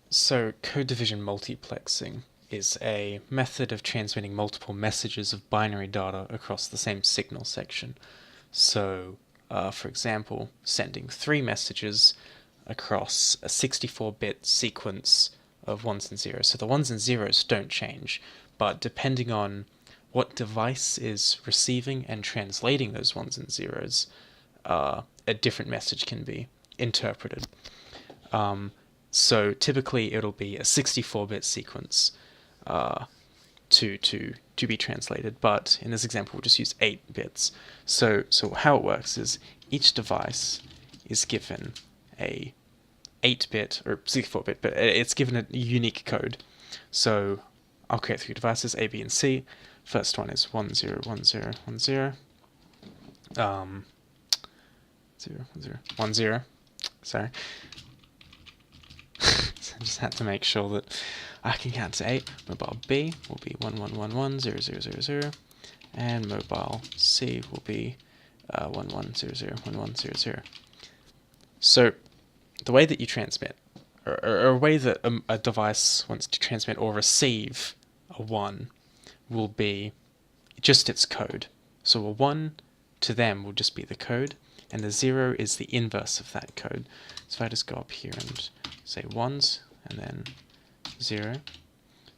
So code division multiplexing is a method of transmitting multiple messages of binary data across the same signal section. So, for example, sending 3 messages across a 64-bit sequence of ones and zeros. So the ones and zeros don't change, but depending on what device is receiving and translating those ones and zeros, a different message can be interpreted. So typically it'll be a 64-bit sequence to be translated, but in this example we'll just use 8 bits. So how it works is each device is given a 8-bit or 64-bit, but it's given a unique code. So I'll create 3 devices, A, B, and C. First one is 10 10 10 0 0 10 10. Sorry. So I just had to make sure that I can count to 8. Mobile B will be 1 1 1 1 0 0 0 0, and mobile C will be 1 1 0 0 1 1 0 0. So the way that you transmit, or a way that a device wants to transmit or receive a 1 will be just its code. So a 1 to them will just be the code, and the 0 is the inverse of that code. So if I just go up here and say 1s and then 0,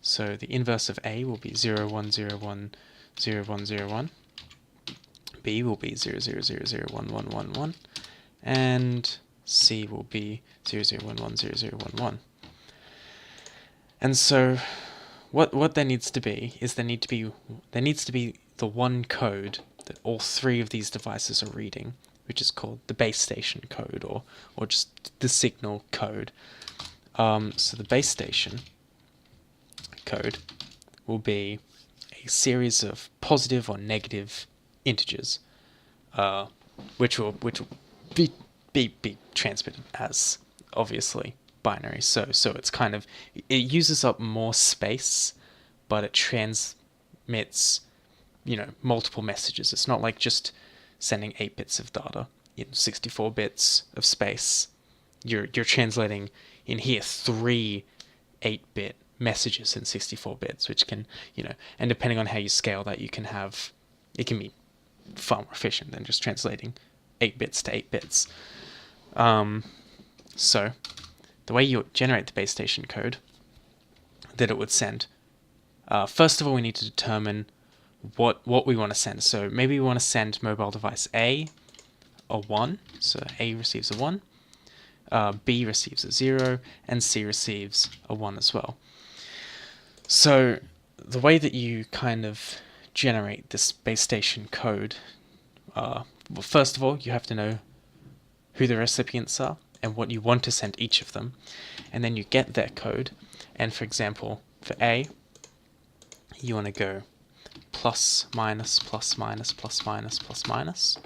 so the inverse of A will be 0 1 0 1 0 1 0 1, B will be 0 0 0 0 1 1 1 1, and C will be 0 0 1 1 0 0 1 1. And so what there needs to be is there needs to be the one code that all 3 of these devices are reading, which is called the base station code, or just the signal code. So the base station code will be a series of positive or negative integers, which will be transmitted as obviously binary. So it's kind of, it uses up more space, but it transmits, multiple messages. It's not like just sending 8 bits of data in 64 bits of space. You're translating in here 3 8-bit messages in 64 bits, which can, and depending on how you scale that, it can be far more efficient than just translating 8 bits to 8 bits. So the way you generate the base station code that it would send, first of all we need to determine what we want to send. So maybe we want to send mobile device A a 1, so A receives a 1, B receives a 0, and C receives a 1 as well. So the way that you kind of generate this base station code, well, first of all you have to know who the recipients are and what you want to send each of them, and then you get their code. And for example, for A, you want to go plus minus plus minus plus minus plus minus,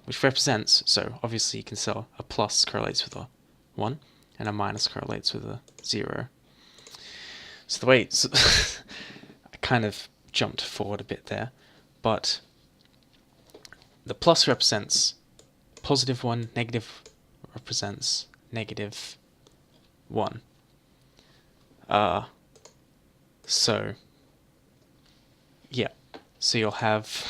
which represents, so obviously you can say a plus correlates with a 1 and a minus correlates with a 0. So the way I kind of jumped forward a bit there, but the plus represents positive 1, negative represents negative 1. So yeah, so you'll have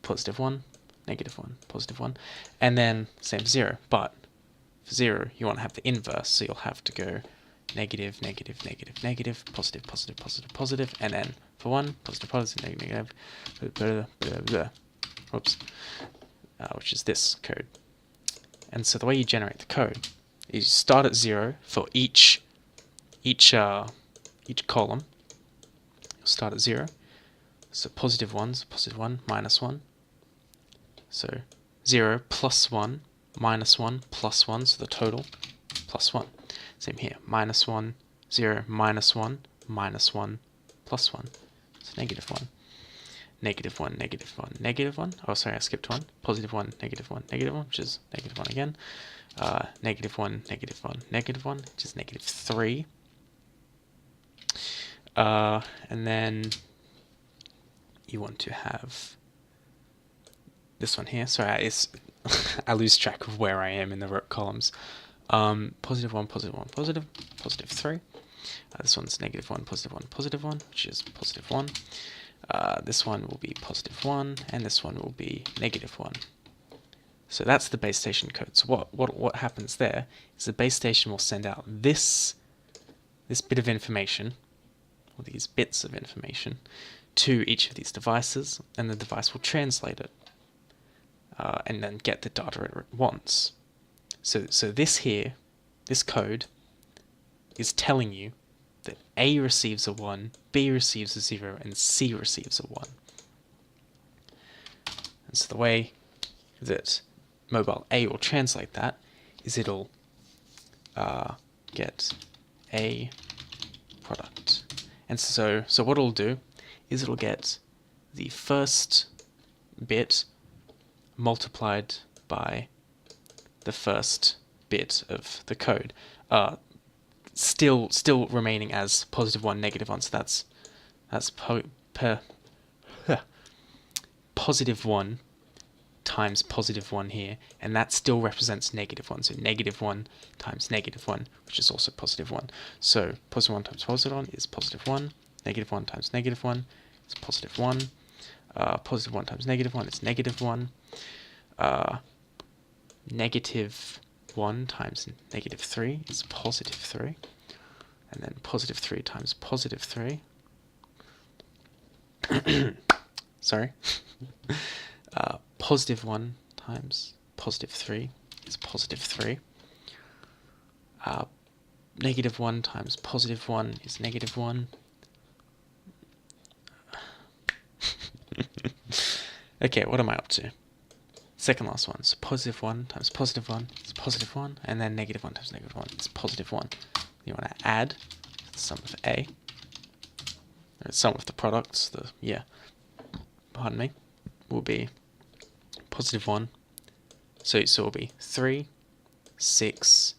positive 1, negative 1, positive 1, and then same for 0, but for 0 you want to have the inverse, so you'll have to go negative, negative, negative, negative, positive, positive, positive, positive, and then for 1, positive, positive, negative, negative, blah, blah, blah. Whoops. Which is this code. And so the way you generate the code is you start at 0 for each column. You'll start at 0. So positive 1's positive 1, minus 1. So 0 plus 1, minus 1, plus 1, so the total plus 1. Same here, minus 1, 0, minus 1, minus 1, plus 1. So negative 1. Negative 1, negative 1, negative 1. Oh, sorry, I skipped 1. Positive 1, negative 1, negative 1, which is negative 1 again. Negative 1, negative 1, negative 1, which is negative 3. And then you want to have this one here. Sorry, I lose track of where I am in the row columns. Positive 1, positive 1, positive, positive 3. This one's negative 1, positive 1, which is positive 1. This one will be positive 1, and this one will be negative 1. So that's the base station code. So what happens there is the base station will send out this bit of information, or these bits of information, to each of these devices, and the device will translate it, and then get the data it wants. So this here, this code, is telling you that A receives a 1, B receives a 0, and C receives a 1. And so the way that mobile A will translate that is it'll get A product. And so what it'll do is it'll get the first bit multiplied by the first bit of the code, still remaining as positive 1, negative 1. So that's positive 1 times positive 1 here, and that still represents negative 1. So negative 1 times negative 1, which is also positive 1. So positive 1 times positive 1 is positive 1. Negative 1 times negative 1 is positive 1. Positive 1 times negative 1 is negative 1. Negative 1 times negative 3 is positive 3. And then positive 3 times positive 3. Sorry. Positive 1 times positive 3 is positive 3. Negative 1 times positive 1 is negative 1. Okay, what am I up to? Second last one. So positive 1 times positive 1 is positive 1, and then negative 1 times negative 1 is positive 1. You want to add the sum of A, or sum of the products, pardon me, will be positive 1. So it will be 3, 6,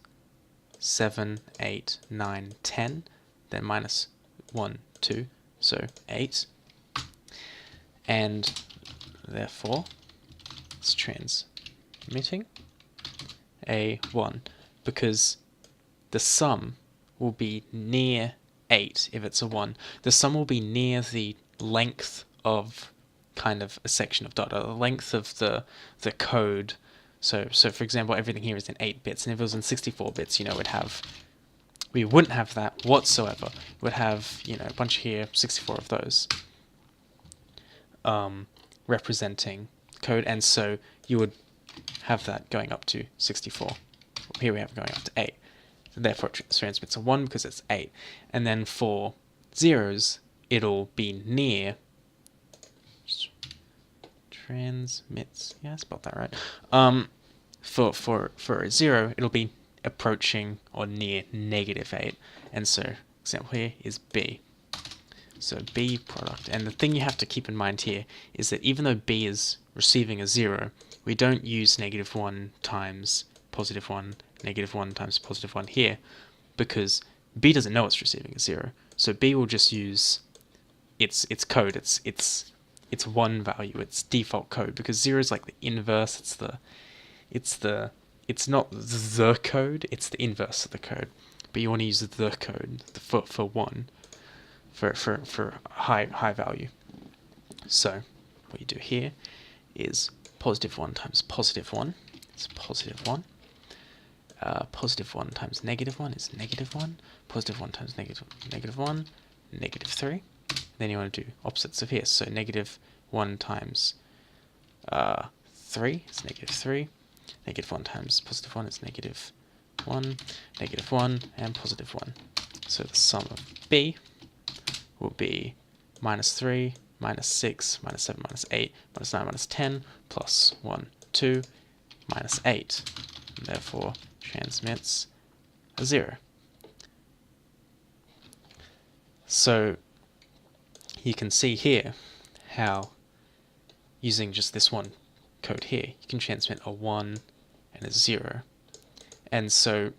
7, 8, 9, 10, then minus 1, 2, so 8. And therefore, it's transmitting A1, because the sum will be near 8 if it's a 1. The sum will be near the length of kind of a section of data, the length of the code. So for example, everything here is in 8 bits, and if it was in 64 bits, we wouldn't have that whatsoever. We would have, a bunch here, 64 of those, representing code, and so you would have that going up to 64. Here we have it going up to 8. So therefore it transmits a 1 because it's 8. And then for zeros, it'll be near, transmits, yeah, I spelled that right. For a 0, it'll be approaching or near negative 8. And so example here is B. So B product. And the thing you have to keep in mind here is that even though B is receiving a 0, we don't use negative 1 times positive 1, negative 1 times positive 1 here, because B doesn't know it's receiving a 0. So B will just use its code, its 1 value, its default code, because 0 is like the inverse, it's not the code, it's the inverse of the code. But you want to use the code for 1. For high value. So what you do here is positive 1 times positive 1 is positive 1. Positive 1 times negative 1 is negative 1. Positive 1 times negative 1, negative 3. Then you want to do opposites of here. So negative 1 times 3 is negative 3. Negative 1 times positive 1 is negative 1, negative 1, and positive 1. So the sum of B will be minus 3, minus 6, minus 7, minus 8, minus 9, minus 10, plus 1, 2, minus 8. And therefore transmits a 0. So you can see here how using just this one code here, you can transmit a 1 and a 0. And so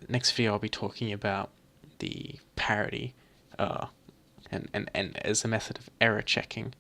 next video I'll be talking about the parity and as a method of error checking